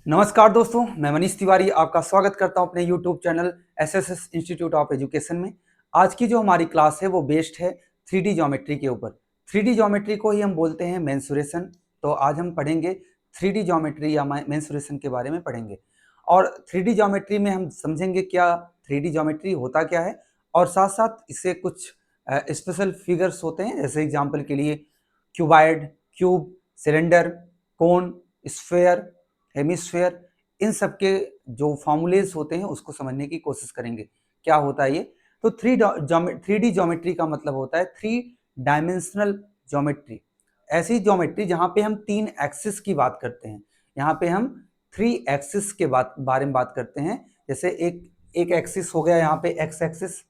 नमस्कार दोस्तों, मैं मनीष तिवारी आपका स्वागत करता हूं अपने YouTube channel SSS institute of education में। आज की जो हमारी क्लास है वो बेस्ड है 3D ज्योमेट्री के ऊपर। 3D ज्योमेट्री को ही हम बोलते हैं मेंसुरेशन। तो आज हम पढ़ेंगे 3D ज्योमेट्री या मेंसुरेशन के बारे में पढ़ेंगे। और 3D ज्योमेट्री में हम समझेंगे क्या 3D ज्योमेट्री होता क्या है, और साथ साथ इससे कुछ स्पेशल फिगर्स होते हैं, जैसे एग्जाम्पल के लिए क्यूबाइड, क्यूब, सिलेंडर, कोन, स्फेयर, हेमिस्फेयर, इन सब के जो फॉर्मूलेज होते हैं उसको समझने की कोशिश करेंगे क्या होता है ये। तो 3D ज्योमेट्री का मतलब होता है 3 डायमेंशनल ज्योमेट्री। ऐसी ज्योमेट्री जहां पे हम 3 एक्सिस की बात करते हैं। यहाँ पे हम 3 एक्सिस के बारे में बात करते हैं। जैसे एक एक्सिस हो गया यहाँ पे एक्स एक्सिस,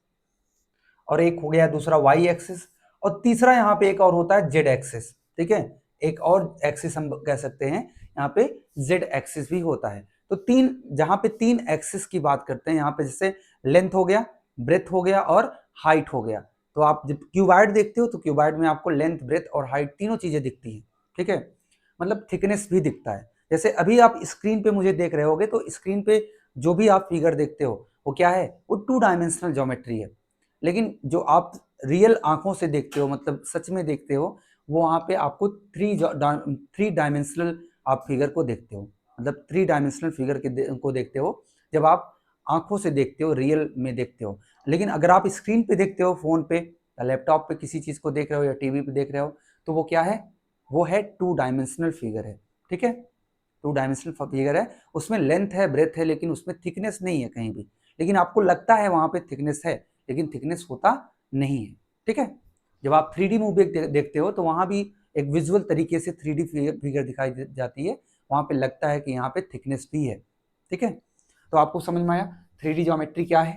और एक हो गया दूसरा वाई एक्सिस, और तीसरा यहाँ पे एक और होता है जेड एक्सिस। ठीक है, एक और एक्सिस हम कह सकते हैं यहाँ पे जेड एक्सिस भी होता है। तो जहाँ पे 3 एक्सिस की बात करते हैं, यहाँ पे जैसे लेंथ हो गया, ब्रेथ हो गया और हाइट हो गया। तो आप जब क्यूबाइड देखते हो तो क्यूबाइड में आपको लेंथ, ब्रेथ और हाइट तीनों चीजें दिखती हैं। ठीक है, मतलब थिकनेस भी दिखता है। जैसे अभी आप स्क्रीन पे मुझे देख रहे होगे तो स्क्रीन पे जो भी आप फिगर देखते हो वो क्या है, वो 2 डायमेंशनल ज्योमेट्री है। लेकिन जो आप रियल आंखों से देखते हो, मतलब सच में देखते हो, वो वहां पे आपको 3 डायमेंशनल आप फिगर को देखते हो, मतलब 3 डायमेंशनल फिगर को देखते हो जब आप आंखों से देखते हो, रियल में देखते हो। लेकिन अगर आप स्क्रीन पे देखते हो, फोन पे या लैपटॉप पे किसी चीज को देख रहे हो या टीवी पे देख रहे हो, तो वो क्या है, वो है 2 डायमेंशनल फिगर है। ठीक है, 2 डायमेंशनल फिगर है, उसमें लेंथ है, ब्रेथ है, लेकिन उसमें थिकनेस नहीं है कहीं भी। लेकिन आपको लगता है वहां पे थिकनेस है, लेकिन थिकनेस होता नहीं है। ठीक है, जब आप 3D मूवी देखते हो तो वहां भी एक विजुअल तरीके से 3D फिगर दिखाई जाती है, वहां पे लगता है कि यहाँ पे थिकनेस भी है। ठीक है, तो आपको समझ में आया 3D ज्योमेट्री क्या है।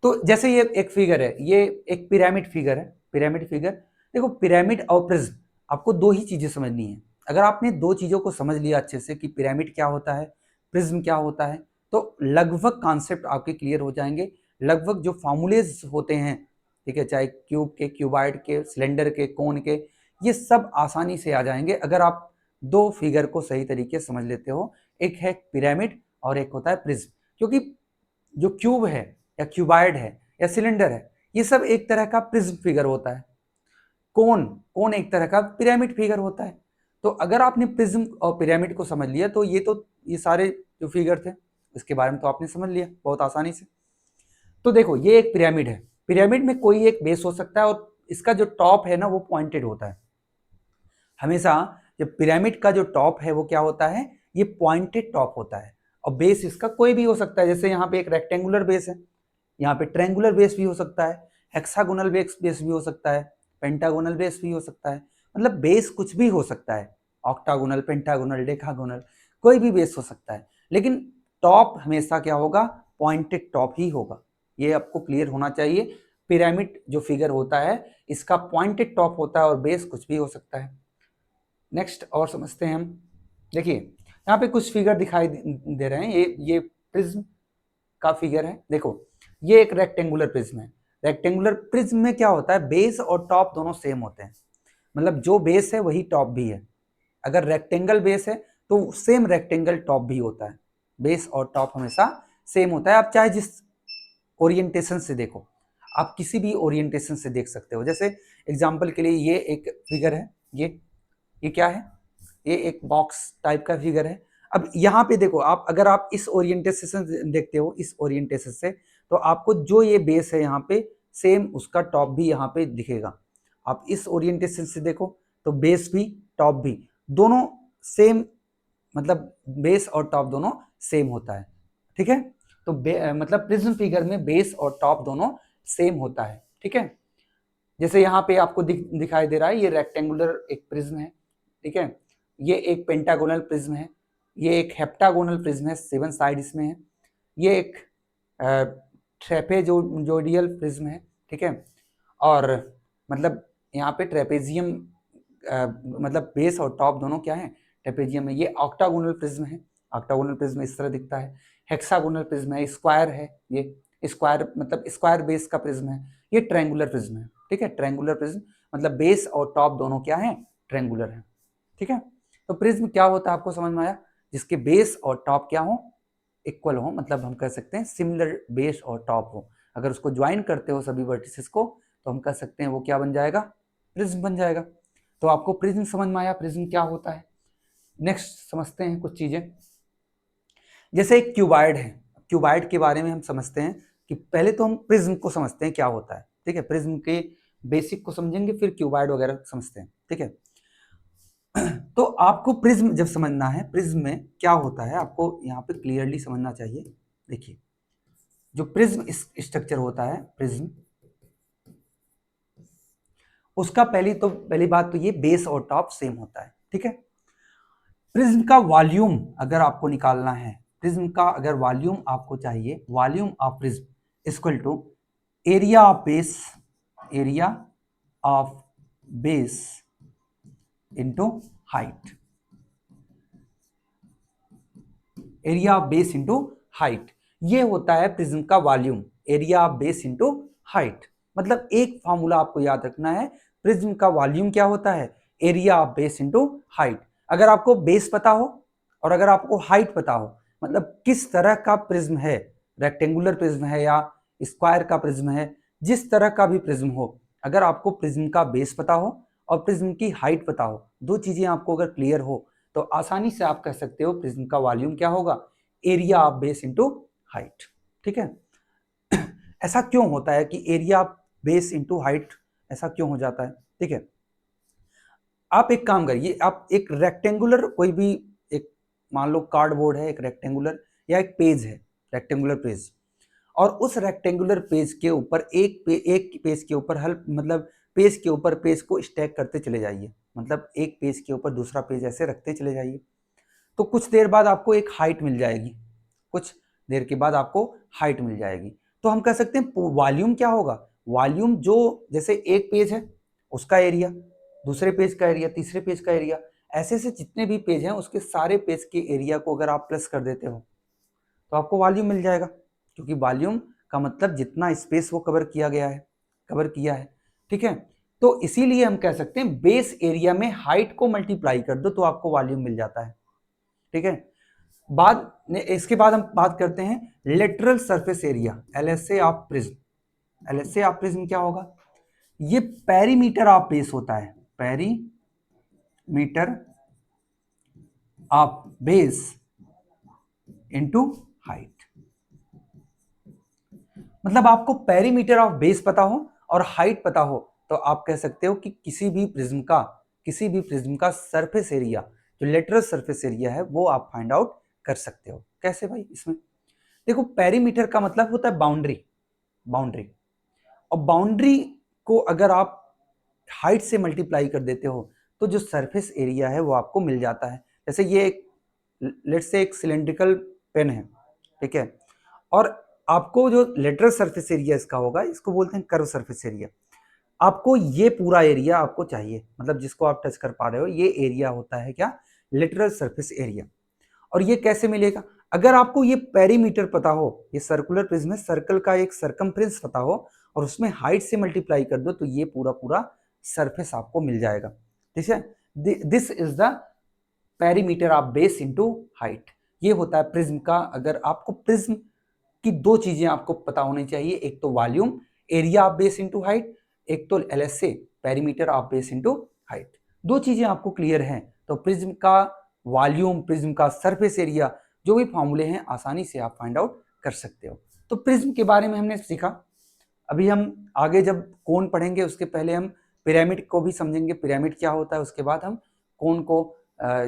तो जैसे ये एक फिगर है, ये एक पिरामिड फिगर है। पिरामिड फिगर, देखो पिरामिड और प्रिज्म, आपको दो ही चीजें समझनी है। अगर आपने दो चीजों को समझ लिया अच्छे से कि पिरामिड क्या होता है, प्रिज्म क्या होता है, तो लगभग कॉन्सेप्ट आपके क्लियर हो जाएंगे। लगभग जो फॉर्मूलेज होते हैं, ठीक है, चाहे क्यूब के, क्यूबाइड के, सिलेंडर के, कोन के, ये सब आसानी से आ जाएंगे अगर आप दो फिगर को सही तरीके से समझ लेते हो। एक है पिरामिड और एक होता है प्रिज्म। क्योंकि जो क्यूब है या क्यूबाइड है या सिलेंडर है, ये सब एक तरह का प्रिज्म फिगर होता है। कोन कोन एक तरह का पिरामिड फिगर होता है। तो अगर आपने प्रिज्म और पिरामिड को समझ लिया तो ये सारे जो फिगर थे इसके बारे में तो आपने समझ लिया बहुत आसानी से। तो देखो ये एक पिरामिड है। पिरामिड में कोई एक बेस हो सकता है और इसका जो टॉप है ना वो पॉइंटेड होता है। हमेशा जब पिरामिड का जो टॉप है वो क्या होता है, ये पॉइंटेड टॉप होता है। और बेस इसका कोई भी हो सकता है। जैसे यहाँ पे एक रेक्टेंगुलर बेस है, यहाँ पे ट्रायंगुलर बेस भी हो सकता है, हेक्सागोनल बेस भी हो सकता है, पेंटागोनल बेस भी हो सकता है। मतलब बेस कुछ भी हो सकता है, ऑक्टागोनल, पेंटागोनल, डेकागोनल, कोई भी बेस हो सकता है। लेकिन टॉप हमेशा क्या होगा, पॉइंटेड टॉप ही होगा। ये आपको क्लियर होना चाहिए। पिरामिड जो फिगर होता है इसका पॉइंटेड टॉप होता है और बेस कुछ भी हो सकता है। नेक्स्ट और समझते हैं हम। देखिए यहाँ पे कुछ फिगर दिखाई दे रहे हैं, ये प्रिज्म का फिगर है। देखो ये एक रेक्टेंगुलर प्रिज्म है। रेक्टेंगुलर प्रिज्म में क्या होता है, बेस और टॉप दोनों सेम होते हैं। मतलब जो बेस है वही टॉप भी है। अगर रेक्टेंगल बेस है तो सेम रेक्टेंगल टॉप भी होता है। बेस और टॉप हमेशा सेम होता है। आप चाहे जिस ओरिएंटेशन से देखो, आप किसी भी ओरिएंटेशन से देख सकते हो। जैसे एग्जांपल के लिए ये एक फिगर है, ये क्या है, ये एक बॉक्स टाइप का फिगर है। अब यहाँ पे देखो, आप अगर आप इस ओरिएंटेशन से देखते हो, इस ओरिएंटेशन से, तो आपको जो ये बेस है यहाँ पे सेम उसका टॉप भी यहाँ पे दिखेगा। आप इस ओरिएंटेशन से देखो तो बेस भी टॉप भी दोनों सेम, मतलब बेस और टॉप दोनों सेम होता है। ठीक है, तो मतलब प्रिज्म फिगर में बेस और टॉप दोनों सेम होता है। ठीक है, जैसे यहाँ पे आपको दिखाई दे रहा है, ये रेक्टेंगुलर एक प्रिज्म है। ठीक है, ये एक पेंटागोनल प्रिज्म है, ये एक हेप्टागोनल प्रिज्म है, 7 साइड इसमें है। ये एक ट्रेपेजोइडियल प्रिज्म है। ठीक है, और मतलब यहाँ पे ट्रेपेजियम, मतलब बेस और टॉप दोनों क्या है, ट्रेपेजियम है। ये ऑक्टागोनल प्रिज्म है। ऑक्टागोनल प्रिज्म इस तरह दिखता है। हेक्सागोनल प्रिज्म है, स्क्वायर है, ये स्क्वायर मतलब स्क्वायर बेस का प्रिज्म है। ये ट्रायंगुलर प्रिज्म है। ठीक है, ट्रायंगुलर प्रिज्म मतलब बेस और टॉप दोनों क्या है, ट्रायंगुलर है। ठीक है, तो प्रिज्म क्या होता है आपको समझ में आया। जिसके बेस और टॉप क्या हो, इक्वल हो, मतलब हम कह सकते हैं सिमिलर बेस और टॉप हो। अगर उसको ज्वाइन करते हो सभी वर्टिसेस को तो हम कह सकते हैं वो क्या बन जाएगा, प्रिज्म बन जाएगा। तो आपको प्रिज्म समझ में आया, प्रिज्म क्या होता है। नेक्स्ट समझते हैं कुछ चीजें। जैसे एक क्यूबाइड है, क्यूबाइड के बारे में हम समझते हैं कि पहले तो हम प्रिज्म को समझते हैं क्या होता है, ठीक है, प्रिज्म के बेसिक को समझेंगे फिर क्यूबाइड वगैरह समझते हैं, ठीक है। तो आपको प्रिज्म जब समझना है, प्रिज्म में क्या होता है आपको यहाँ पे क्लियरली समझना चाहिए। देखिए जो प्रिज्म स्ट्रक्चर होता है, प्रिज्म, उसका पहली बात तो ये बेस और टॉप सेम होता है, ठीक है। प्रिज्म का वॉल्यूम अगर आपको निकालना है, प्रिज्म का अगर वॉल्यूम आपको चाहिए, volume of prism equal to area of base, area of base into height, area of base into height, ये होता है प्रिज्म का volume, area of base into height. मतलब एक फॉर्मूला आपको याद रखना है, प्रिज्म का वॉल्यूम क्या होता है, area of base into height. अगर आपको बेस पता हो और अगर आपको हाइट पता हो, मतलब किस तरह का प्रिज्म है, रेक्टेंगुलर प्रिज्म है या स्क्वायर का प्रिज्म है, जिस तरह का भी प्रिज्म हो, अगर आपको प्रिज्म का बेस पता हो और प्रिज्म की हाइट पता हो, दो चीजें आपको अगर क्लियर हो तो आसानी से आप कह सकते हो प्रिज्म का वॉल्यूम क्या होगा, area of base into height, ठीक है। ऐसा क्यों होता है कि area of base into height, ऐसा क्यों हो जाता है, ठीक है। आप एक काम करिए, आप एक रेक्टेंगुलर कोई भी एक, मान लो कार्डबोर्ड है एक रेक्टेंगुलर, या एक पेज है रेक्टेंगुलर पेज, और उस रेक्टेंगुलर पेज के ऊपर एक पेज के ऊपर हल मतलब पेज के ऊपर पेज को स्टैक करते चले जाइए, मतलब एक पेज के ऊपर दूसरा पेज ऐसे रखते चले जाइए, तो कुछ देर बाद आपको एक हाइट मिल जाएगी, कुछ देर के बाद आपको हाइट मिल जाएगी। तो हम कह सकते हैं वॉल्यूम क्या होगा, वॉल्यूम जो जैसे एक पेज है उसका एरिया, दूसरे पेज का एरिया, तीसरे पेज का एरिया, ऐसे से जितने भी पेज हैं उसके सारे पेज के एरिया को अगर आप प्लस कर देते हो तो आपको वॉल्यूम मिल जाएगा, क्योंकि वॉल्यूम का मतलब जितना स्पेस वो कवर किया गया है, कवर किया है, ठीक है। तो इसीलिए हम कह सकते हैं बेस एरिया में हाइट को मल्टीप्लाई कर दो तो आपको वॉल्यूम मिल जाता है, ठीक है। इसके बाद हम बात करते हैं lateral surface area, LSA of prism. LSA of prism क्या होगा, ये पेरीमीटर ऑफ बेस होता है, perimeter of base into height. मतलब आपको पेरीमीटर ऑफ बेस पता हो और हाइट पता हो तो आप कह सकते हो कि किसी भी प्रिज्म का सरफेस एरिया, जो लेटरल सरफेस एरिया है, वो आप फाइंड आउट कर सकते हो। कैसे भाई, इसमें देखो पेरीमीटर का मतलब होता है बाउंड्री, बाउंड्री, और बाउंड्री को अगर आप हाइट से मल्टीप्लाई कर देते हो तो जो सरफेस एरिया है वो आपको मिल जाता है। जैसे ये एक लेट्स से एक सिलेंड्रिकल पेन है, ठीक है, और आपको जो लेटरल सरफेस एरिया इसका होगा, इसको बोलते हैं कर्व सरफेस एरिया। आपको ये पूरा एरिया आपको चाहिए, मतलब जिसको आप टच कर पा रहे हो, ये एरिया होता है क्या, लेटरल सरफेस एरिया। और ये कैसे मिलेगा, अगर आपको ये पेरीमीटर पता हो, ये सर्कुलर प्रिज्म है, सर्कल का एक सरकमफ्रेंस पता हो और उसमें हाइट से मल्टीप्लाई कर दो तो ये पूरा पूरा सरफेस आपको मिल जाएगा, ठीक है। This is the perimeter of base into height, ये होता है प्रिज्म का। अगर आपको प्रिज्म की दो चीजें आपको पता होनी चाहिए, एक तो volume area of base into height, एक तो LSA perimeter of base into height, दो चीजें आपको क्लियर हैं तो प्रिज्म का वॉल्यूम, प्रिज्म का सरफेस एरिया, जो भी फॉर्मूले हैं आसानी से आप फाइंड आउट कर सकते हो। तो प्रिज्म के बारे में हमने सीखा। अभी हम आगे जब कोण पढ़ेंगे उसके पहले हम पिरामिड को भी समझेंगे, पिरामिड क्या होता है, उसके बाद हम कोण को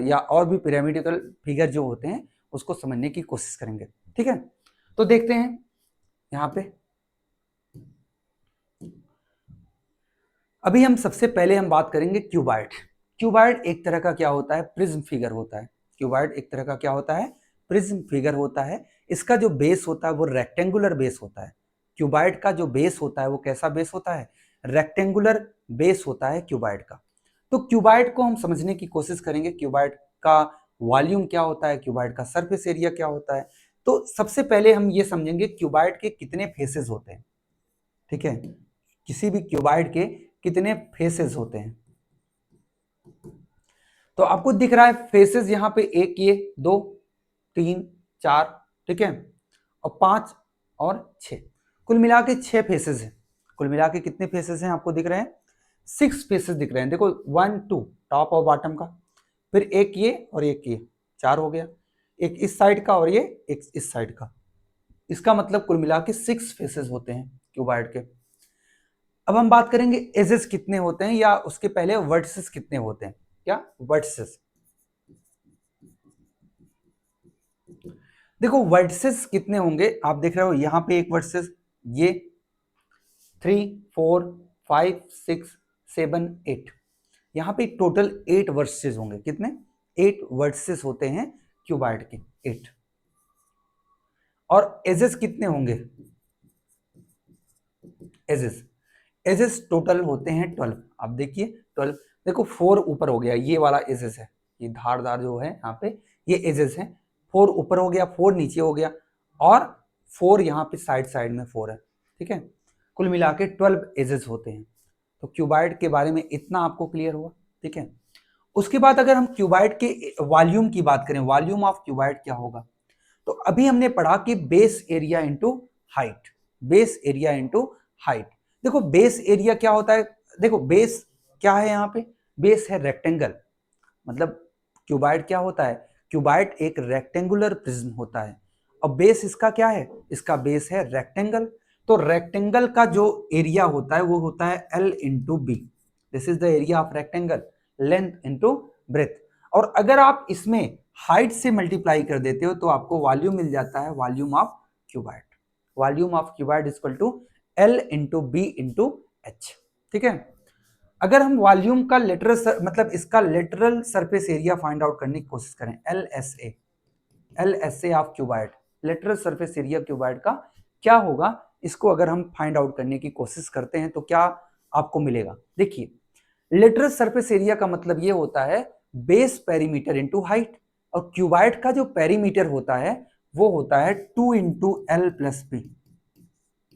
या और भी पिरामिडिकल फिगर जो होते हैं उसको समझने की कोशिश करेंगे, ठीक है। तो देखते हैं यहाँ पे, अभी हम सबसे पहले हम बात करेंगे क्यूबाइड। क्यूबाइड एक तरह का क्या होता है, प्रिज्म फिगर होता है। क्यूबाइड एक तरह का क्या होता है, प्रिज्म फिगर होता है। इसका जो बेस होता है वो रेक्टेंगुलर बेस होता है। क्यूबाइड का जो बेस होता है वो कैसा बेस होता है, रेक्टेंगुलर बेस होता है क्यूबाइड का। तो क्यूबाइड को हम समझने की कोशिश करेंगे, क्यूबाइड का वॉल्यूम क्या होता है, क्यूबाइड का सरफेस एरिया क्या होता है। तो सबसे पहले हम ये समझेंगे क्यूबाइड के कितने फेसेस होते हैं, ठीक है, किसी भी क्यूबाइड के कितने फेसेस होते हैं। तो आपको दिख रहा है फेसेस यहाँ पे एक, ये 2 3 4, ठीक है, और 5 और 6, कुल मिला के 6 फेसेस हैं। कुल मिला के कितने फेसेस हैं आपको दिख रहे हैं? 6 फेसेस दिख रहे हैं। देखो 1 2 टॉप और बॉटम का, फिर एक ये और एक ये, 4 हो गया, एक इस साइड का और ये एक इस साइड का। इसका मतलब कुल मिला के 6 फेसेस होते हैं क्यूबॉइड के। अब हम बात करेंगे एजेस कितने होते हैं, या उसके पहले वर्टिसेस कितने होते हैं। क्या वर्टिसेस? देखो वर्टिसेस कितने होंगे आप देख रहे हो, यहां पे एक वर्टिसेस, ये 3 4 5 6 7 8, यहां पे टोटल 8 वर्टिसेस होंगे। कितने? 8 वर्टिसेस होते हैं क्यूबॉइड के, 8। और एजेस कितने होंगे? एजेस टोटल होते हैं 12। आप देखिए 12, देखो 4 ऊपर हो गया, ये वाला एजेस है, ये धारदार जो है यहाँ पे, ये एजेस है। 4 ऊपर हो गया, 4 नीचे हो गया, और 4 यहाँ पे साइड साइड में 4 है, ठीक है। कुल मिला के 12 एजेस होते हैं। तो क्यूबॉइड के बारे में इतना आपको क्लियर हुआ, ठीक है। उसके बाद अगर हम क्यूबॉइड के वॉल्यूम की बात करें, वॉल्यूम ऑफ क्यूबॉइड क्या होगा, तो अभी हमने पढ़ा कि base area into height, base area into height. देखो बेस एरिया क्या होता है, देखो बेस क्या है, यहाँ पे बेस है रेक्टेंगल, मतलब क्यूबॉइड क्या होता है, क्यूबॉइड एक रेक्टेंगुलर प्रिज्म होता है, और बेस इसका क्या है, इसका बेस है रेक्टेंगल। तो रेक्टेंगल का जो एरिया होता है वो होता है L into B, this is the area of rectangle, length into breadth. और अगर आप इसमें हाइट से मल्टीप्लाई कर देते हो तो आपको वॉल्यूम मिल जाता है, volume of cuboid. Volume of cuboid is equal to L into B into H, ठीक है। अगर हम वॉल्यूम का लेटरल मतलब इसका lateral surface area find out करने की कोशिश करें, LSA of cuboid, lateral surface area cuboid का क्या होगा, इसको अगर हम फाइंड आउट करने की कोशिश करते हैं तो क्या आपको मिलेगा। देखिए लेटरल सरफेस एरिया का मतलब ये होता है बेस पेरीमीटर इंटू हाइट, और क्यूबॉइड का जो पेरीमीटर होता है वो होता है 2 into L plus B,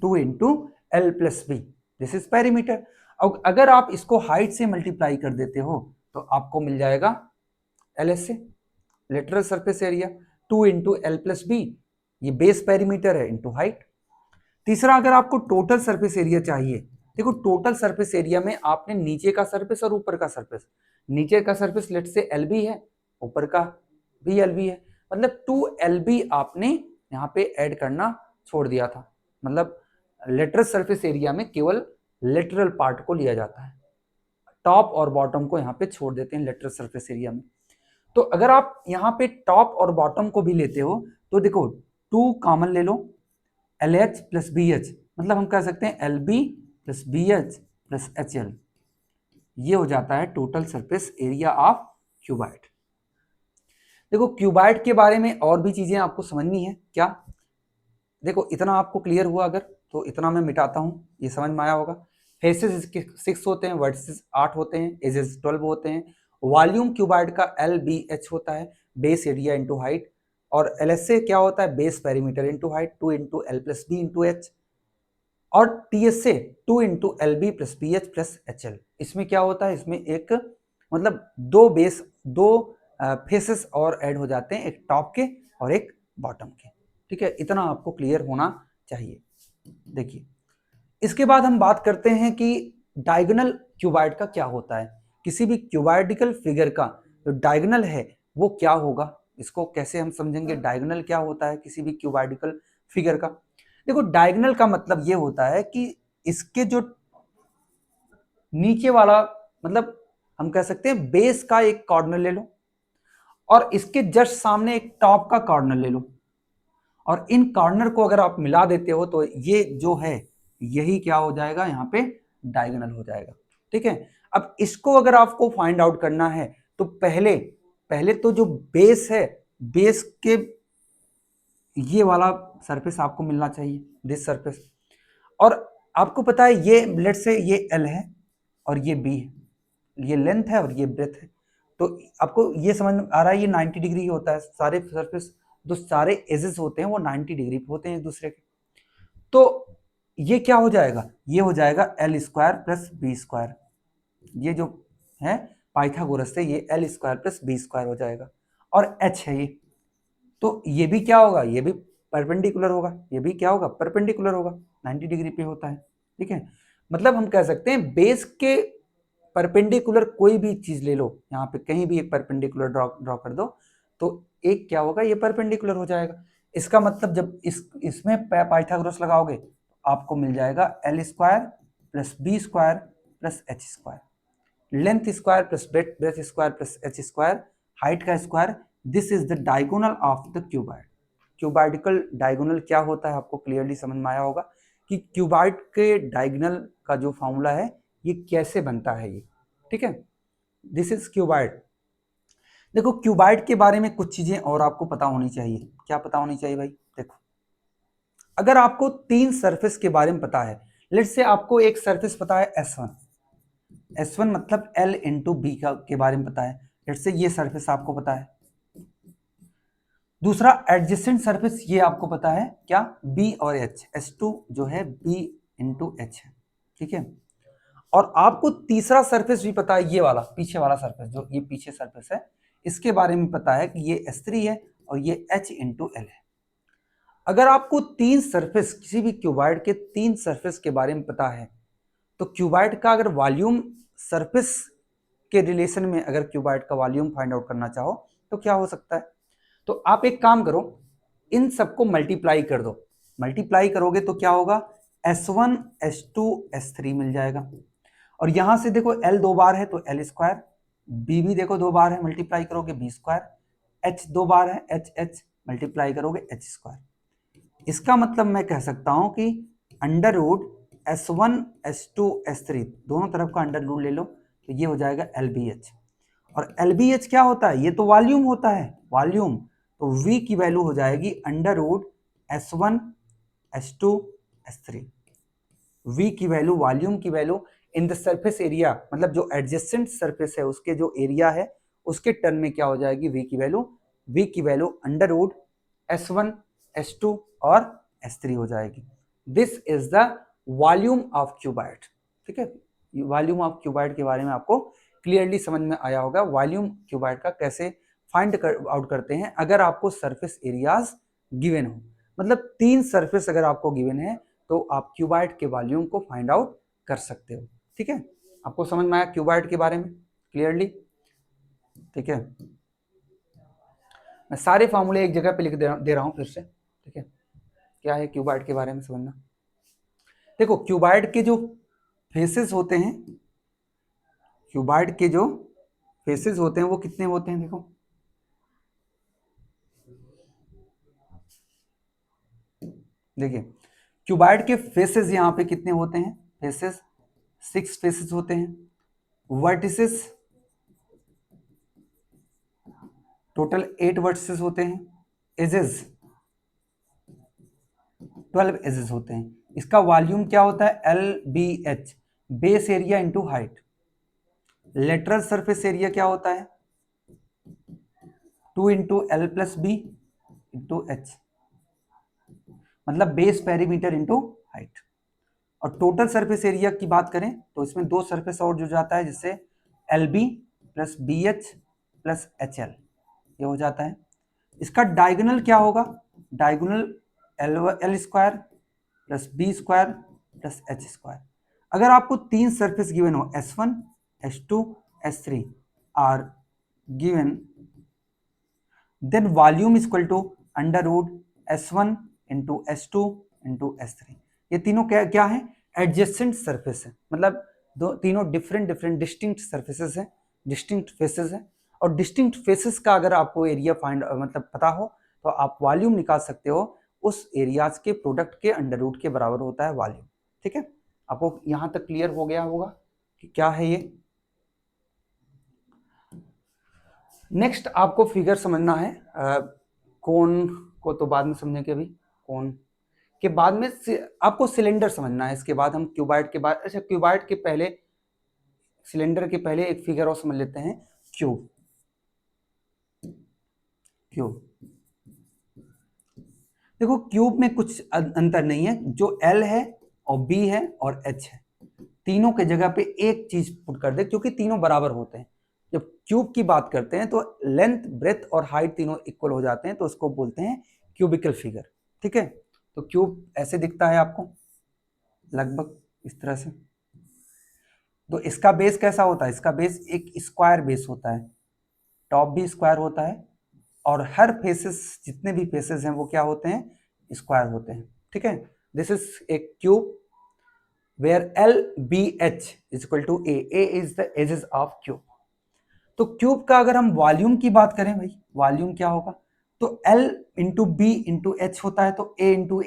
2 into L plus B, this is perimeter. और अगर आप इसको हाइट से मल्टीप्लाई कर देते हो तो आपको मिल जाएगा LSA, lateral surface area, 2 into L plus B, ये बेस पेरीमीटर है, इंटू हाइट। तीसरा, अगर आपको टोटल सरफेस एरिया चाहिए, देखो टोटल सरफेस एरिया में आपने नीचे का सरफेस और ऊपर का सरफेस, नीचे का सरफेस लेट से LB है, ऊपर का भी LB है, मतलब 2LB आपने यहाँ पे ऐड करना छोड़ दिया था। मतलब लेटरल सरफेस एरिया में केवल लेटरल पार्ट को लिया जाता है, टॉप और बॉटम को यहाँ पे छोड़ देते हैं लेटरल सरफेस एरिया में। तो अगर आप यहाँ पे टॉप और बॉटम को भी लेते हो तो देखो 2 कॉमन ले लो, LH प्लस BH, मतलब हम कह सकते हैं LB plus BH plus HL, ये हो जाता है total surface area of cuboid. देखो क्यूबॉइड के बारे में और भी चीजें आपको समझनी है क्या, देखो इतना आपको क्लियर हुआ अगर, तो इतना मैं मिटाता हूं, ये समझ में आया होगा। फेसेस इसके 6 होते हैं, वर्टिसेस 8 होते हैं, एजेस 12 होते हैं, वॉल्यूम क्यूबॉइड का LBH होता है, बेस एरिया इंटू हाइट, और LSA क्या होता है, base perimeter into height, 2 into L plus B into H, और TSA 2 into LB plus BH plus HL। इसमें क्या होता है, इसमें एक मतलब दो फेसेस और ऐड हो जाते हैं, एक टॉप के और एक बॉटम के, ठीक है। इतना आपको क्लियर होना चाहिए। देखिए इसके बाद हम बात करते हैं कि डायगोनल क्यूबॉइड का क्या होता है, किसी भी क्यूबॉइडिकल फिगर का जो डायगोनल है वो क्या होगा, इसको कैसे हम समझेंगे, डायगोनल क्या होता है किसी भी क्यूबॉइडिकल फिगर का। देखो डायगोनल का मतलब ये होता है कि इसके जो नीचे वाला, मतलब हम कह सकते हैं बेस का एक कॉर्नर ले लो, और इसके जस्ट सामने एक टॉप का कॉर्नर ले लो, और इन कॉर्नर को अगर आप मिला देते हो तो ये जो है यही क्या हो जाएगा, यहाँ पे डायगोनल हो जाएगा, ठीक है। अब इसको अगर आपको फाइंड आउट करना है तो पहले तो जो बेस है, बेस के ये वाला सरफेस आपको मिलना चाहिए, दिस सरफेस, और आपको पता है ये लेट से ये L है और ये B है, ये लेंथ है और ये ब्रेथ है, तो आपको ये समझ में आ रहा है ये 90 डिग्री होता है, सारे सरफेस जो सारे एजेस होते हैं वो 90 डिग्री पे होते हैं एक दूसरे के। तो ये क्या हो जाएगा, ये हो जाएगा L² प्लस B², ये जो है पाइथागोरस से ये L square plus B square हो जाएगा, और एच है ये, तो ये भी क्या होगा, ये भी परपेंडिकुलर होगा, ये भी क्या होगा, परपेंडिकुलर होगा, 90 डिग्री पे होता है। ठीक है, मतलब हम कह सकते हैं बेस के परपेंडिकुलर कोई भी चीज ले लो, यहाँ पे कहीं भी एक परपेंडिकुलर ड्रॉ कर दो, तो एक क्या होगा, ये परपेंडिकुलर हो जाएगा। इसका मतलब जब इसमें पाइथागोरस लगाओगे तो आपको मिल जाएगा L square plus B square plus H square, length square plus breadth square plus H square, height का square. This is the diagonal of the cuboid. Cuboidal diagonal क्या होता है आपको क्लियरली समझ में आया होगा कि क्यूबॉइड के डायगोनल का जो फॉर्मूला है ये कैसे बनता है ये। ठीक है, दिस इज क्यूबॉइड। देखो क्यूबॉइड के बारे में कुछ चीजें और आपको पता होनी चाहिए। क्या पता होनी चाहिए भाई? देखो, अगर आपको 3 सरफेस के बारे में पता है, लेट्स से आपको एक सरफेस पता है S1 मतलब L इंटू बी के बारे में पता है, लेट्स से ये सरफेस आपको पता है। दूसरा एडजेसेंट सरफेस ये आपको पता है क्या, B और H, S2 जो है B इंटू H है। ठीक है, और आपको तीसरा सरफेस भी पता है, ये वाला पीछे वाला सरफेस, जो ये पीछे सरफेस है, इसके बारे में पता है कि ये S3 है और ये H इंटू L है। अगर आपको 3 सरफेस, किसी भी क्यूबॉइड के 3 सरफेस के बारे में पता है, तो क्यूबॉइड का अगर वॉल्यूम सरफेस के रिलेशन में अगर क्यूबॉइड का वॉल्यूम फाइंड आउट करना चाहो तो क्या हो सकता है, तो आप एक काम करो, इन सबको मल्टीप्लाई कर दो। मल्टीप्लाई करोगे तो क्या होगा, S1 S2 S3 मिल जाएगा, और यहां से देखो L 2 बार है तो L स्क्वायर, B भी देखो 2 बार है, मल्टीप्लाई करोगे B स्क्वायर, H 2 बार है H मल्टीप्लाई करोगे H स्क्वायर। इसका मतलब मैं कह सकता हूं कि under root S1 S2 S3 दोनों तरफ का अंडर रूट ले लो तो ये हो जाएगा LBH, और LBH क्या होता है, ये तो वॉल्यूम होता है, वॉल्यूम, तो V की वैल्यू हो जाएगी under root S1 S2 S3। V की वैल्यू, वॉल्यूम की value in the surface area, मतलब जो एडजेसेंट सरफेस है उसके जो एरिया है उसके टर्म में क्या हो जाएगी, V की value under root S1 S2 और S3 हो जाएगी। This is the volume of cuboid. ठीक है, वॉल्यूम ऑफ क्यूबॉइड के बारे में आपको क्लियरली समझ में आया होगा, वॉल्यूम क्यूबॉइड का कैसे फाइंड आउट करते हैं अगर आपको सरफेस एरियाज गिवन हो। मतलब 3 सरफेस अगर आपको गिवन है तो आप क्यूबॉइड के वॉल्यूम को फाइंड आउट कर सकते हो। ठीक है, आपको समझ में आया क्यूबॉइड के बारे में क्लियरली? ठीक है, मैं सारे फॉर्मूले एक जगह पे लिख दे रहा हूं फिर से। ठीक है, क्या है क्यूबॉइड के बारे में समझना। देखो क्यूबॉइड के जो फेसेस होते हैं, क्यूबॉइड के जो फेसेस होते हैं वो कितने होते हैं, देखो देखिए क्यूबॉइड के फेसेस यहाँ पे कितने होते हैं, फेसेस 6 फेसेस होते हैं। वर्टिसेस टोटल 8 वर्टिसेस होते हैं। एजेस 12 एजेस होते हैं। इसका वॉल्यूम क्या होता है, LBH, base area into height. Lateral surface area क्या होता है, 2 into L plus B into H, मतलब बेस पेरीमीटर इंटू हाइट। और टोटल सरफेस एरिया की बात करें तो इसमें 2 सरफेस और जुड़ जाता है, जिससे LB plus BH plus HL ये हो जाता है। इसका डायगोनल क्या होगा, diagonal L square plus B square plus H square. अगर आपको 3 सरफेस गिवन हो, S1 S2 S3 are given, then volume is equal to under root S1 into S2 into S3। ये तीनों क्या क्या है, एडजेसेंट सरफेस है, मतलब तीनों डिफरेंट डिस्टिंक्ट सरफेसेस हैं, डिस्टिंक्ट फेसेस हैं। और डिस्टिंक्ट फेसेस का अगर आपको एरिया फाइंड मतलब पता हो तो आप वॉल्यूम निकाल सकते हो, उस एरियाज के प्रोडक्ट के अंडर रूट के बराबर होता है वॉल्यूम। ठीक है, आपको यहां तक क्लियर हो गया होगा कि क्या है ये। नेक्स्ट आपको फिगर समझना है, कोन को तो बाद में समझेंगे, अभी कोन के बाद में आपको सिलेंडर समझना है। इसके बाद हम क्यूबॉइड के बाद, अच्छा क्यूबॉइड के पहले, सिलेंडर के पहले एक फिगर और समझ लेते हैं, क्यूब। क्यूब देखो क्यूब में कुछ अंतर नहीं है, जो L है और B है और H है, तीनों के जगह पे एक चीज पुट कर दे, क्योंकि तीनों बराबर होते हैं। क्यूब की बात करते हैं तो लेंथ, ब्रेथ और हाइट तीनों इक्वल हो जाते हैं, तो उसको बोलते हैं क्यूबिकल फिगर। ठीक है, तो क्यूब ऐसे दिखता है आपको लगभग इस तरह से। तो इसका बेस कैसा होता है? इसका बेस एक स्क्वायर बेस होता है, टॉप भी स्क्वायर होता है, और हर फेसेस, जितने भी फेसेस हैं वो क्या होते हैं? स्क्वायर होते हैं। ठीक है, this is a cube where LBH is equal to A is the edges of cube। तो क्यूब का अगर हम वॉल्यूम की बात करें भाई, वॉल्यूम क्या होगा? तो L into B into H होता है, तो A इंटू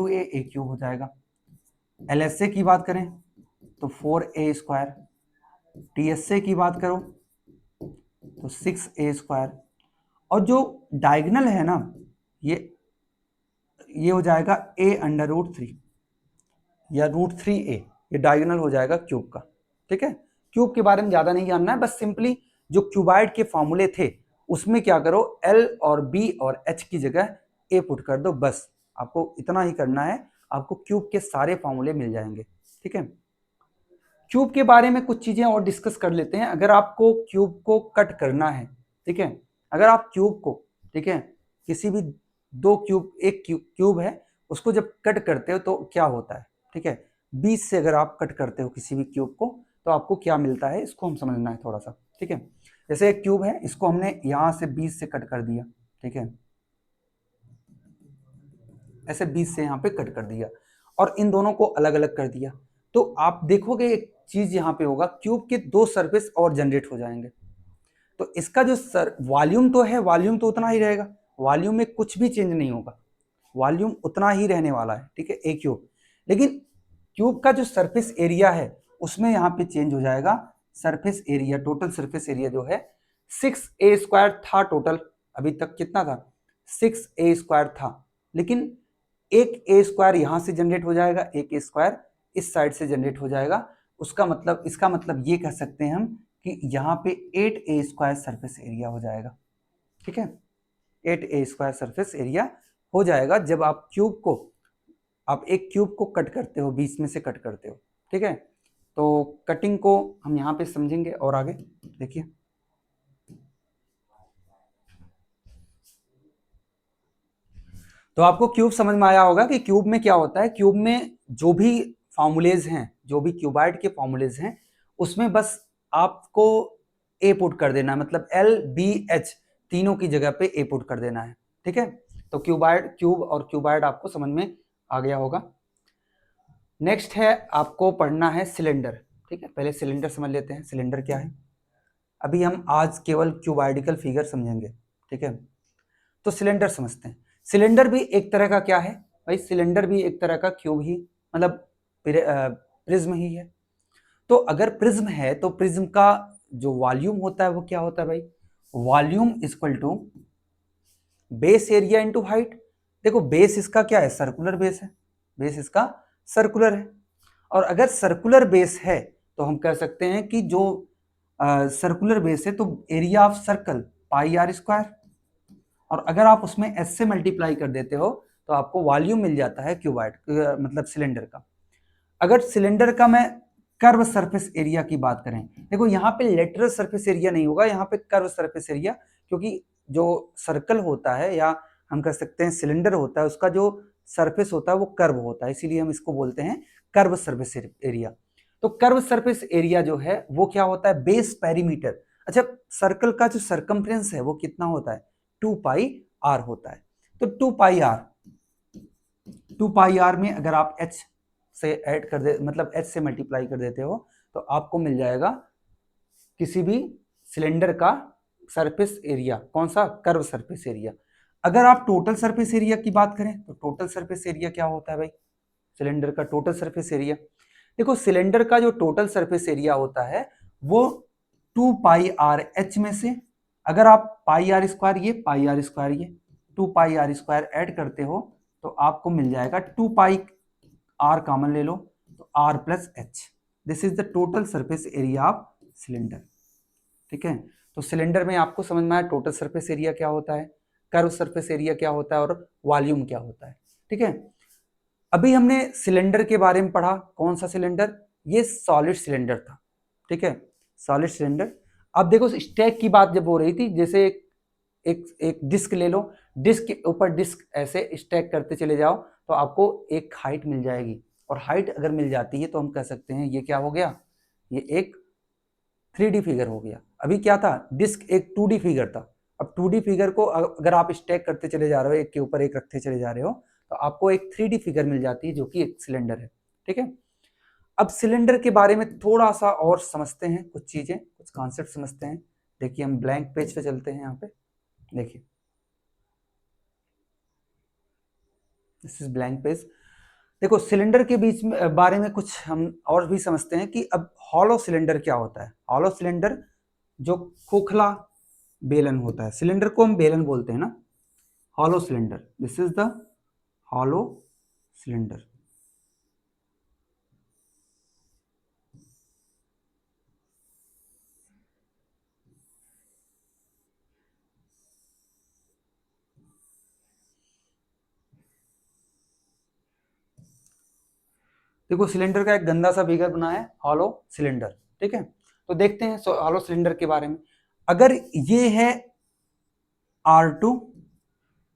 ए क्यूब हो जाएगा। LSA की बात करें तो 4A स्क्वायर, TSA की बात करो तो 6A स्क्वायर, और जो डायगनल है ना, ये हो जाएगा A अंडर रूट 3 या रूट 3A, ये डायगोनल हो जाएगा क्यूब का। ठीक है, क्यूब के बारे में ज्यादा नहीं जानना है, बस सिंपली जो क्यूबाइड के फॉर्मूले थे उसमें क्या करो, L और B और H की जगह A पुट कर दो, बस आपको इतना ही करना है, आपको क्यूब के सारे फॉर्मूले मिल जाएंगे। ठीक है, क्यूब के बारे में कुछ चीजें और डिस्कस कर लेते हैं। अगर आपको क्यूब को कट करना है, ठीक है, अगर आप क्यूब को, ठीक है, किसी भी दो क्यूब, एक क्यूब है उसको जब कट करते हो तो क्या होता है? ठीक है, 20 से अगर आप कट करते हो किसी भी क्यूब को तो आपको क्या मिलता है, इसको हम समझना है थोड़ा सा। ठीक है, जैसे एक क्यूब है, इसको हमने यहां से 20 से कट कर दिया, ठीक है, ऐसे 20 से यहाँ पे कट कर दिया और इन दोनों को अलग अलग कर दिया, तो आप देखोगे एक चीज यहाँ पे होगा, क्यूब के दो सरफेस और जनरेट हो जाएंगे। तो इसका जो वॉल्यूम तो है, वॉल्यूम तो उतना ही रहेगा, वॉल्यूम में कुछ भी चेंज नहीं होगा, वॉल्यूम उतना ही रहने वाला है। ठीक है, ए क्यूब, लेकिन क्यूब का जो सरफेस एरिया है उसमें यहाँ पे चेंज हो जाएगा। Surface area, total surface area जो है 6A स्क्वायर था टोटल, अभी तक कितना था? 6A स्क्वायर था, लेकिन एक ए स्क्वायर यहां से जनरेट हो जाएगा, एक ए स्क्वायर इस साइड से जनरेट हो जाएगा। उसका मतलब, इसका मतलब ये कह सकते हैं हम कि यहाँ पे 8A स्क्वायर सरफेस एरिया हो जाएगा। ठीक है, 8A स्क्वायर सरफेस एरिया हो जाएगा जब आप क्यूब को, आप एक क्यूब को कट करते हो, 20 में से कट करते हो। ठीक है, तो कटिंग को हम यहाँ पे समझेंगे और आगे देखिए। तो आपको क्यूब समझ में आया होगा कि क्यूब में क्या होता है। क्यूब में जो भी फॉर्मूलेज हैं, जो भी क्यूबाइड के फॉर्मूलेज हैं, उसमें बस आपको ए पुट कर देना है, मतलब LBH तीनों की जगह पे ए पुट कर देना है। ठीक है, तो क्यूबाइड, क्यूब और क्यूबाइड आपको समझ में आ गया होगा। नेक्स्ट है आपको पढ़ना है सिलेंडर। ठीक है, पहले सिलेंडर समझ लेते हैं, सिलेंडर क्या है। अभी हम आज केवल क्यूबाइडिकल फिगर समझेंगे। ठीक है, तो सिलेंडर समझते हैं। सिलेंडर भी एक तरह का क्या है भाई? सिलेंडर भी एक तरह का क्यूब ही, मतलब प्रिज्म ही है। तो अगर प्रिज्म है तो प्रिज्म का जो वॉल्यूम होता है वो क्या होता है भाई? Volume equal to base area into height. देखो बेस इसका क्या है? सर्कुलर बेस है, बेस इसका सर्कुलर है, और अगर सर्कुलर बेस है तो हम कह सकते हैं कि जो सर्कुलर बेस है तो area of circle pi R square, और अगर आप उसमें एस से मल्टीप्लाई कर देते हो तो आपको वॉल्यूम मिल जाता है क्यूबाइड, मतलब सिलेंडर का। अगर सिलेंडर का मैं कर्व सरफेस एरिया की बात करें, देखो यहाँ पे लेटरल सरफेस एरिया नहीं होगा, यहाँ पे कर्व सरफेस एरिया, क्योंकि जो सर्कल होता है या हम कह सकते हैं सिलेंडर होता है, उसका जो सरफेस होता है वो कर्व होता है, इसीलिए हम इसको बोलते हैं कर्व सरफेस एरिया। तो कर्व सरफेस एरिया जो है वो क्या होता है? Base perimeter. अच्छा, सर्कल का जो सरकमफ्रेंस है वो कितना होता है? 2πr होता है। तो 2πr में अगर आप h से ऐड कर दे, मतलब h से मल्टीप्लाई कर देते हो तो आपको मिल जाएगा किसी भी सिलेंडर का सरफेस एरिया। कौन सा? Curve surface area. अगर आप टोटल सरफेस एरिया की बात करें तो टोटल सरफेस एरिया क्या होता है भाई? सिलेंडर का टोटल सरफेस एरिया, देखो सिलेंडर का जो टोटल सरफेस एरिया होता है वो 2πr में से, अगर आप पाई आर स्क्वायर ये, पाई आर स्क्वायर ये, 2πr स्क्वायर ऐड करते हो तो आपको मिल जाएगा 2πr कॉमन ले लो तो r plus H. This is the total surface area of cylinder. ठीक है, तो सिलेंडर में आपको समझ में आया टोटल सरफेस एरिया क्या होता है, कर्व सरफेस एरिया क्या होता है और वॉल्यूम क्या होता है। ठीक है, अभी हमने सिलेंडर के बारे में पढ़ा। कौन सा सिलेंडर? ये सॉलिड सिलेंडर था। ठीक है, सॉलिड सिलेंडर। अब देखो स्टैक की बात जब हो रही थी, जैसे एक डिस्क ले लो, डिस्क के ऊपर डिस्क ऐसे स्टैक करते चले जाओ तो आपको एक हाइट मिल जाएगी, और हाइट अगर मिल जाती है तो हम कह सकते हैं ये क्या हो गया, ये एक 3D फिगर हो गया। अभी क्या था, डिस्क एक 2D फिगर था। अब 2D फिगर को अगर आप स्टैक करते चले जा रहे हो, एक के ऊपर एक रखते चले जा रहे हो, तो आपको एक 3D फिगर मिल जाती है जो कि एक सिलेंडर है। ठीक है, अब सिलेंडर के बारे में थोड़ा सा और समझते हैं, कुछ चीजें, कुछ कॉन्सेप्ट समझते हैं। देखिए हम ब्लैंक पेज पे चलते हैं, यहाँ पे देखिए, दिस इज ब्लैंक पेज। देखो सिलेंडर के बीच में बारे में कुछ हम और भी समझते हैं कि अब हॉलो सिलेंडर क्या होता है। हॉलो सिलेंडर जो खोखला बेलन होता है, सिलेंडर को हम बेलन बोलते हैं ना, hollow cylinder, this is the hollow cylinder. देखो सिलेंडर का एक गंदा सा फिगर बना है, हॉलो सिलेंडर। ठीक है, तो देखते हैं हॉलो सिलेंडर के बारे में। अगर ये है R2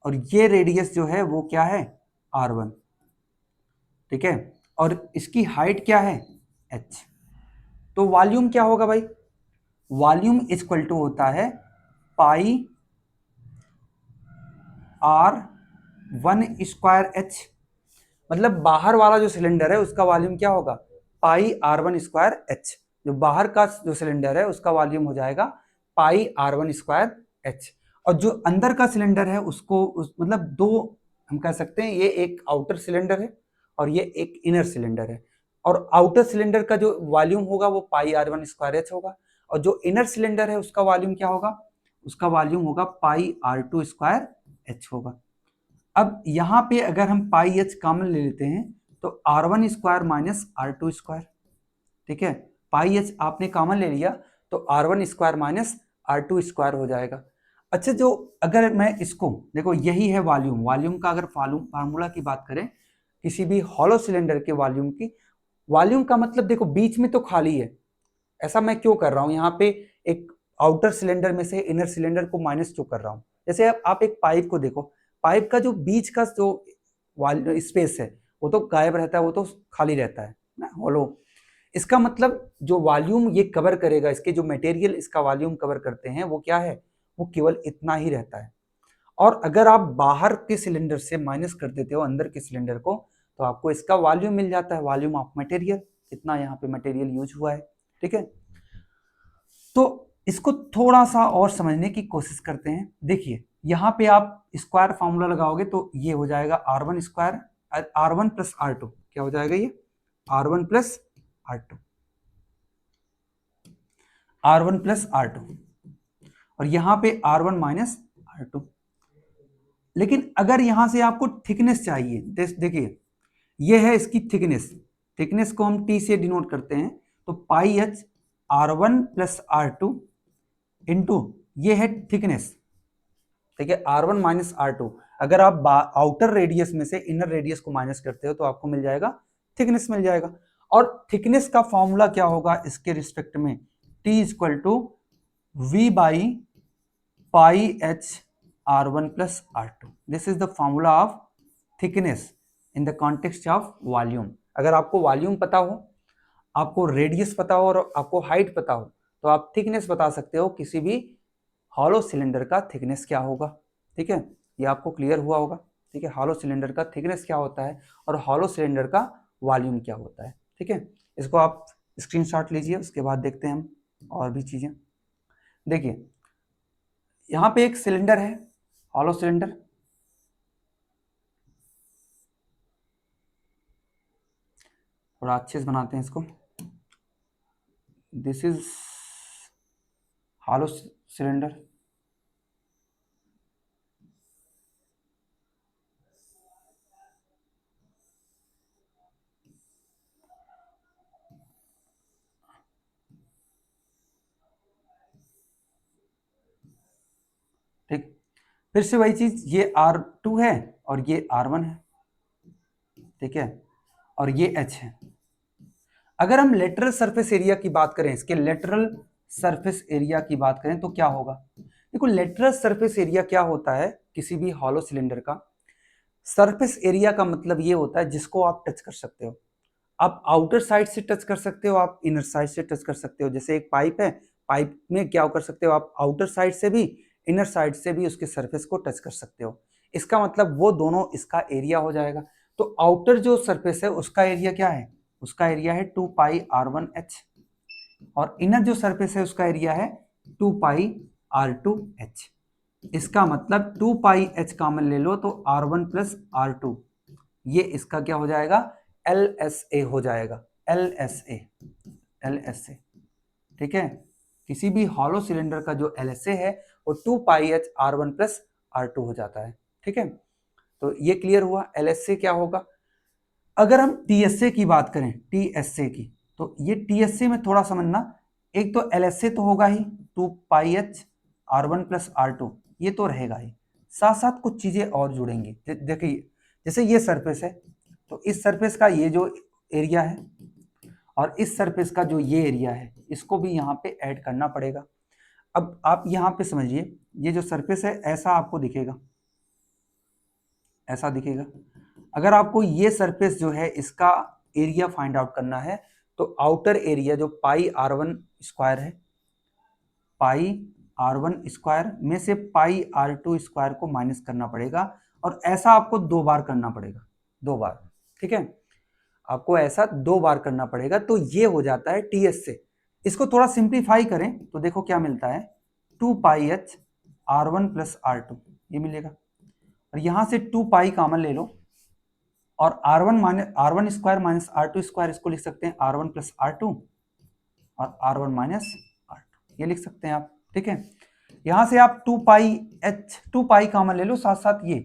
और ये रेडियस जो है वो क्या है, R1। ठीक है, और इसकी हाइट क्या है, h। तो वॉल्यूम क्या होगा भाई, वॉल्यूम इक्वल टू होता है पाई R1 स्क्वायर h। मतलब बाहर वाला जो सिलेंडर है उसका वॉल्यूम क्या होगा, पाई R1 स्क्वायर h। जो बाहर का जो सिलेंडर है उसका वॉल्यूम हो जाएगा पाई R1 स्क्वायर h। और जो अंदर का सिलेंडर है उसको मतलब दो हम कह सकते हैं, ये एक आउटर सिलेंडर है और ये एक इनर सिलेंडर है। और आउटर सिलेंडर का जो वॉल्यूम होगा वो पाई R1 स्क्वायर h होगा, और जो इनर सिलेंडर है उसका वॉल्यूम क्या होगा, उसका वॉल्यूम होगा पाई R2 स्क्वायर h होगा। अब यहाँ पे अगर हम पाई h कॉमन ले लेते हैं तो R1 square minus R2 square. ठीक है, पाई h आपने कॉमन ले लिया तो R1 square minus R2 square हो जाएगा। अच्छा, जो अगर मैं इसको देखो, यही है वॉल्यूम। वॉल्यूम का अगर फार्मूला की बात करें किसी भी हॉलो सिलेंडर के वॉल्यूम की, वॉल्यूम का मतलब देखो बीच में तो खाली है। ऐसा मैं क्यों कर रहा हूं, यहाँ पे एक आउटर सिलेंडर में से इनर सिलेंडर को माइनस क्यों कर रहा हूं। जैसे आप एक पाइप को देखो, पाइप का जो बीच का जो स्पेस है वो तो गायब रहता है, वो तो खाली रहता है ना, हॉलो। इसका मतलब जो वॉल्यूम ये कवर करेगा, इसके जो मटेरियल इसका वॉल्यूम कवर करते हैं वो क्या है, वो केवल इतना ही रहता है। और अगर आप बाहर के सिलेंडर से माइनस कर देते हो अंदर के सिलेंडर को, तो आपको इसका वॉल्यूम मिल जाता है, वॉल्यूम ऑफ मटेरियल। इतना यहाँ पे मटेरियल यूज हुआ है। ठीक है, तो इसको थोड़ा सा और समझने की कोशिश करते हैं। देखिए यहाँ पे आप स्क्वायर फॉर्मूला लगाओगे तो ये हो जाएगा R1 square, R1 plus R2 क्या हो जाएगा, ये R1 plus R2, R1 plus R2, और यहाँ पे R1 माइनस R2। लेकिन अगर यहां से आपको थिकनेस चाहिए, देखिए ये है इसकी थिकनेस, थिकनेस को हम T से डिनोट करते हैं, तो पाई h R1 plus R2 into ये है थिकनेस। ठीक है, R1 माइनस R2। अगर आप आउटर रेडियस में से इनर रेडियस को माइनस करते हो तो आपको मिल जाएगा थिकनेस मिल जाएगा। और थिकनेस का फॉर्मूला क्या होगा इसके रिस्पेक्ट में, T equal to V by pi h R1 plus R2। This is the formula of thickness in the context of volume। अगर आपको वॉल्यूम पता हो, आपको रेडियस पता हो और आपको हाइट पता हो, तो आप थिकनेस बता सकते हो किसी भी हॉलो सिलेंडर का थिकनेस क्या होगा। ठीक है, ये आपको क्लियर हुआ होगा। ठीक है, हॉलो सिलेंडर का थिकनेस क्या होता है और हॉलो सिलेंडर का वॉल्यूम क्या होता है। ठीक है, इसको आप स्क्रीनशॉट लीजिए, उसके बाद देखते हैं हम और भी चीजें। देखिए यहाँ पे एक सिलेंडर है, हॉलो सिलेंडर। थोड़ा अच्छे से बनाते हैं इसको। This is hollow cylinder. ठीक, फिर से वही चीज, ये R2 है और ये R1 है। ठीक है, और ये H है। अगर हम लेटरल सरफेस एरिया की बात करें, इसके लेटरल सरफेस एरिया की बात करें तो क्या होगा? देखो लेटरल सरफेस एरिया क्या होता है किसी भी हॉलो सिलेंडर का? सरफेस एरिया का मतलब ये होता है जिसको आप टच कर सकते हो। आप आउटर साइड से टच कर सकते हो, आप इनर साइड से टच कर सकते हो। जैसे एक पाइप है, पाइप में क्या कर सकते हो आप? आउटर साइड से भी इनर साइड से भी उसके सरफेस को टच कर सकते हो। इसका मतलब वो दोनों इसका एरिया हो जाएगा। तो आउटर जो सरफेस है उसका एरिया क्या है? उसका एरिया है 2πr1h, और इनर जो सरफेस है उसका एरिया है 2πr2h। इसका मतलब 2πh कॉमन ले लो तो r1 प्लस r2, ये इसका क्या हो जाएगा? LSA हो जाएगा। LSA, LSA, ठीक है। किसी भी हॉलो सिलेंडर का जो LSA है वो 2πh r1 प्लस r2 हो जाता है, ठीक है। तो ये क्लियर हुआ LSA क्या होगा। अगर हम TSA की बात करें, TSA की, तो ये TSA में थोड़ा समझना, एक तो LSA तो होगा ही 2πh r1 प्लस r2, ये तो रहेगा ही, साथ साथ कुछ चीजें और जुड़ेंगी। देखिए जैसे ये सरफेस है, तो इस सरफेस का ये जो एरिया है और इस सरफेस का जो ये एरिया है, इसको भी यहाँ पे ऐड करना पड़ेगा। अब आप यहाँ पे समझिए, ये जो सरफेस है ऐसा आपको दिखेगा, ऐसा दिखेगा। अगर आपको ये सरफेस जो है इसका एरिया फाइंड आउट करना है तो आउटर एरिया जो पाई r1 स्क्वायर है, पाई r1 स्क्वायर में से पाई r2 स्क्वायर को माइनस करना पड़ेगा, और ऐसा आपको 2 बार करना पड़ेगा, 2 बार, ठीक है। आपको ऐसा 2 बार करना पड़ेगा, तो ये हो जाता है TSA। इसको थोड़ा सिंप्लीफाई करें तो देखो क्या मिलता है, 2πh r1 प्लस r2, ये मिलेगा। और यहां से 2 कॉमन ले लो, और r1 square minus r2 square, इसको लिख सकते हैं r1 प्लस r2 और r1 माइनस r2, ये लिख सकते हैं आप, ठीक है। यहां से आप 2 कॉमन ले लो, साथ साथ ये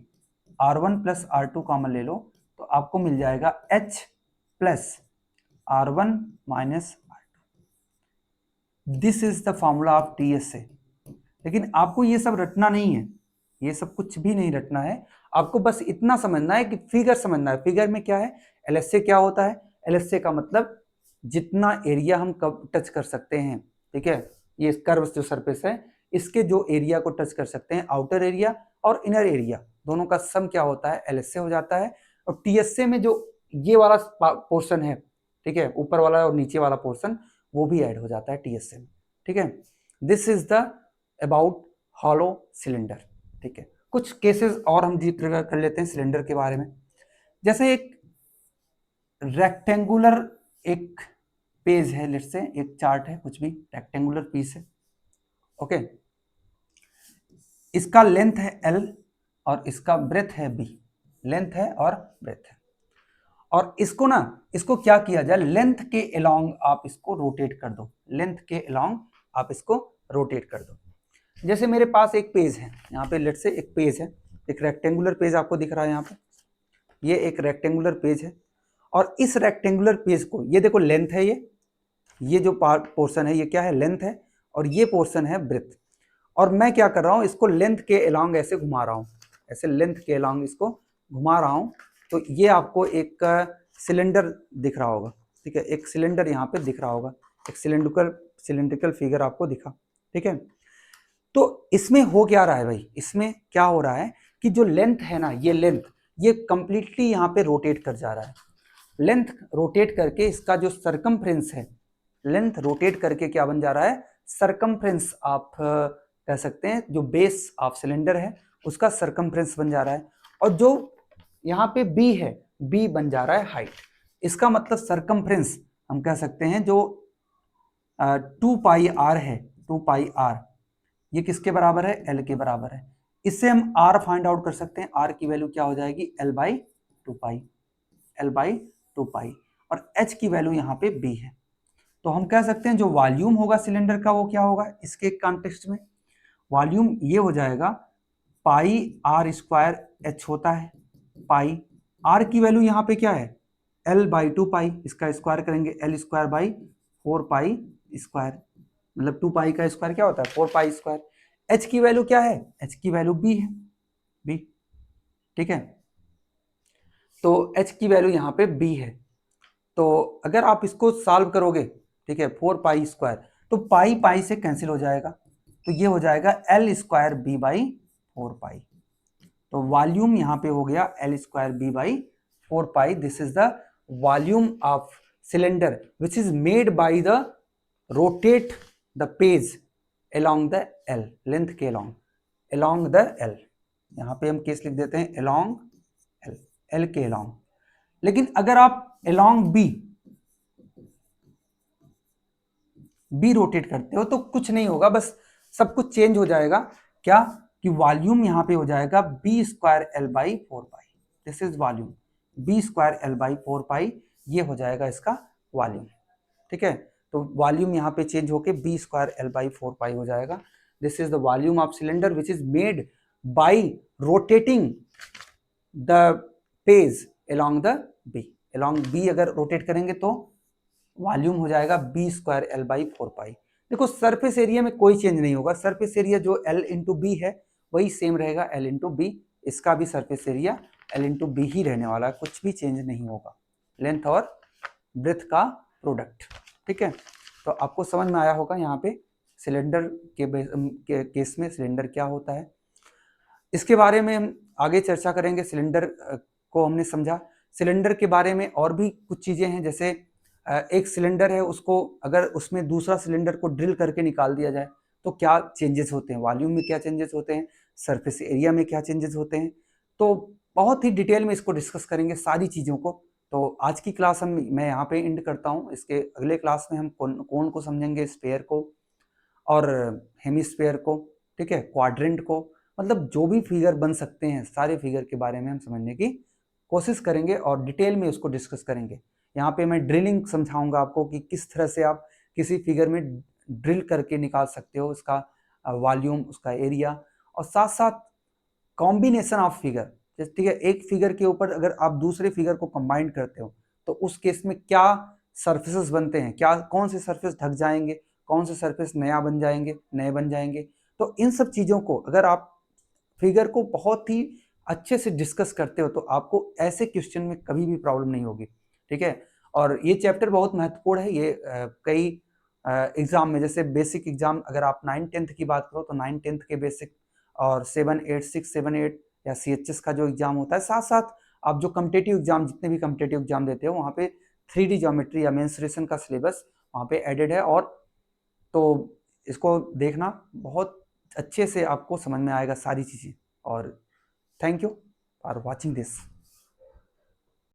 r1 प्लस r2 कॉमन ले लो, तो आपको मिल जाएगा h plus r1 minus r2। This is the formula of TSA। लेकिन आपको ये सब रटना नहीं है, ये सब कुछ भी नहीं रटना है, आपको बस इतना समझना है कि फिगर समझना है। फिगर में क्या है, LSA क्या होता है? LSA का मतलब जितना एरिया हम टच कर सकते हैं, ठीक है। ये कर्व जो सरफेस है इसके जो एरिया को टच कर सकते हैं, आउटर एरिया और इनर एरिया, दोनों का सम क्या होता है? LSA हो जाता है। और TSA में जो ये वाला पोर्शन है, ठीक है, ऊपर वाला और नीचे वाला पोर्शन, वो भी ऐड हो जाता है TSA में, ठीक है। This is the about hollow cylinder, ठीक है। कुछ केसेस और हम जिक्र कर लेते हैं सिलेंडर के बारे में। जैसे एक रेक्टेंगुलर एक पेज है, लेट्स से एक चार्ट है, कुछ भी रेक्टेंगुलर पीस है, ओके। इसका लेंथ है L और इसका ब्रेथ है B, लेंथ है और ब्रेथ है। और इसको ना, इसको क्या किया जाए, लेंथ के अलोंग आप इसको रोटेट कर दो, लेंथ के अलोंग आप इसको रोटेट कर दो। जैसे मेरे पास एक पेज है, यहाँ पे लेट्स से एक पेज है, एक रेक्टेंगुलर पेज आपको दिख रहा है यहाँ पे, ये एक रेक्टेंगुलर पेज है। और इस रेक्टेंगुलर पेज को, ये देखो लेंथ है, ये जो पार्ट पोर्शन है ये क्या है? लेंथ है, और ये पोर्शन है ब्रेथ। और मैं क्या कर रहा हूँ, इसको लेंथ के अलोंग ऐसे घुमा रहा हूँ, ऐसे लेंथ के अलोंग इसको घुमा रहा हूँ। तो ये आपको एक सिलेंडर दिख रहा होगा, ठीक है, एक सिलेंडर यहाँ पे दिख रहा होगा, एक सिलेंड्रिकल फिगर आपको दिखा, ठीक है। तो इसमें हो क्या रहा है भाई, इसमें क्या हो रहा है कि जो लेंथ है ना, ये लेंथ, ये कंप्लीटली यहाँ पे रोटेट कर जा रहा है। लेंथ रोटेट करके इसका जो सरकमफ्रेंस है, लेंथ रोटेट करके क्या बन जा रहा है? सरकमफ्रेंस आप कह सकते हैं, जो बेस ऑफ सिलेंडर है उसका सरकमफ्रेंस बन जा रहा है। और जो यहाँ पे बी है, बी बन जा रहा है हाइट। इसका मतलब सरकमफ्रेंस हम कह सकते हैं जो 2πr है, 2πr, ये किसके बराबर है? L के बराबर है। इससे हम R फाइंड आउट कर सकते हैं, R की वैल्यू क्या हो जाएगी? L/2π, L/2π। और H की वैल्यू यहाँ पे B है। तो हम कह सकते हैं जो वॉल्यूम होगा सिलेंडर का वो क्या होगा इसके कॉन्टेक्स्ट में? वॉल्यूम ये हो जाएगा पाई R स्क्वायर H होता है, पाई R की वैल्यू यहाँ पे क्या है? L/2π, इसका स्क्वायर करेंगे L स्क्वायर बाई 4π स्क्वायर, मतलब 2π का स्क्वायर क्या होता है? 4π स्क्वायर। H की वैल्यू क्या है? H की वैल्यू B है, B, ठीक है। तो H की वैल्यू यहाँ पे B है। तो अगर आप इसको सॉल्व करोगे, ठीक है, 4π स्क्वायर, तो पाई पाई से कैंसिल हो जाएगा, तो ये हो जाएगा L square B by 4 pi. तो वॉल्यूम यहाँ पे हो गया L square B by 4 pi. This is the volume of cylinder which is made by the rotate the page along the L, length के along द एल। यहाँ पे हम case लिख देते हैं along एल, एल के along। लेकिन अगर आप along बी रोटेट करते हो तो कुछ नहीं होगा, बस सब कुछ चेंज हो जाएगा। क्या कि वॉल्यूम यहाँ पे हो जाएगा B square L by 4 pi. This is volume B square L by 4 pi, ये हो जाएगा इसका वॉल्यूम। ठीक है, तो वॉल्यूम यहाँ पे चेंज होके B square L by 4 pi हो जाएगा। This is the volume of cylinder which is made by rotating the page along the B. along B अगर रोटेट करेंगे तो वॉल्यूम हो जाएगा B square L by 4 pi. देखो surface area में कोई चेंज नहीं होगा, सरफेस एरिया जो एल इंटू बी है वही सेम रहेगा एल इंटू बी। इसका भी surface area L into B ही रहने वाला है, कुछ भी चेंज नहीं होगा, लेंथ और ब्रेथ का प्रोडक्ट। ठीक है, तो आपको समझ में आया होगा यहाँ पे सिलेंडर के केस में सिलेंडर क्या होता है। इसके बारे में हम आगे चर्चा करेंगे। सिलेंडर को हमने समझा, सिलेंडर के बारे में और भी कुछ चीजें हैं, जैसे एक सिलेंडर है, उसको अगर उसमें दूसरा सिलेंडर को ड्रिल करके निकाल दिया जाए तो क्या चेंजेस होते हैं, वॉल्यूम में क्या चेंजेस होते हैं, सरफेस एरिया में क्या चेंजेस होते हैं। तो बहुत ही डिटेल में इसको डिस्कस करेंगे सारी चीज़ों को। तो आज की क्लास मैं यहाँ पे एंड करता हूँ। इसके अगले क्लास में हम कोण को समझेंगे, स्फीयर को और हेमिस्फीयर को, ठीक है, क्वाड्रेंट को, मतलब जो भी फिगर बन सकते हैं सारे फिगर के बारे में हम समझने की कोशिश करेंगे और डिटेल में उसको डिस्कस करेंगे। यहाँ पे मैं ड्रिलिंग समझाऊंगा आपको कि किस तरह से आप किसी फिगर में ड्रिल करके निकाल सकते हो उसका वॉल्यूम, उसका एरिया, और साथ साथ कॉम्बिनेशन ऑफ फिगर। ठीक है, एक फिगर के ऊपर अगर आप दूसरे फिगर को कंबाइन करते हो तो उस केस में क्या सरफेसेस बनते हैं, क्या कौन से सरफेस ढक जाएंगे, कौन से सरफेस नया बन जाएंगे, नए बन जाएंगे। तो इन सब चीज़ों को अगर आप फिगर को बहुत ही अच्छे से डिस्कस करते हो तो आपको ऐसे क्वेश्चन में कभी भी प्रॉब्लम नहीं होगी। ठीक है, और ये चैप्टर बहुत महत्वपूर्ण है। ये कई एग्जाम में, जैसे बेसिक एग्जाम अगर आप 9-10 की बात करो तो 9-10 के बेसिक और 7-8 6-7-8 या CHS का जो एग्जाम होता है, साथ साथ आप जो कम्पिटेटिव एग्जाम, जितने भी कम्पिटेटिव एग्जाम देते हो वहाँ पे 3D ज्योमेट्री या मेंसुरेशन का सिलेबस वहाँ पे एडेड है। और तो इसको देखना, बहुत अच्छे से आपको समझ में आएगा सारी चीज़ें। और thank you for watching this.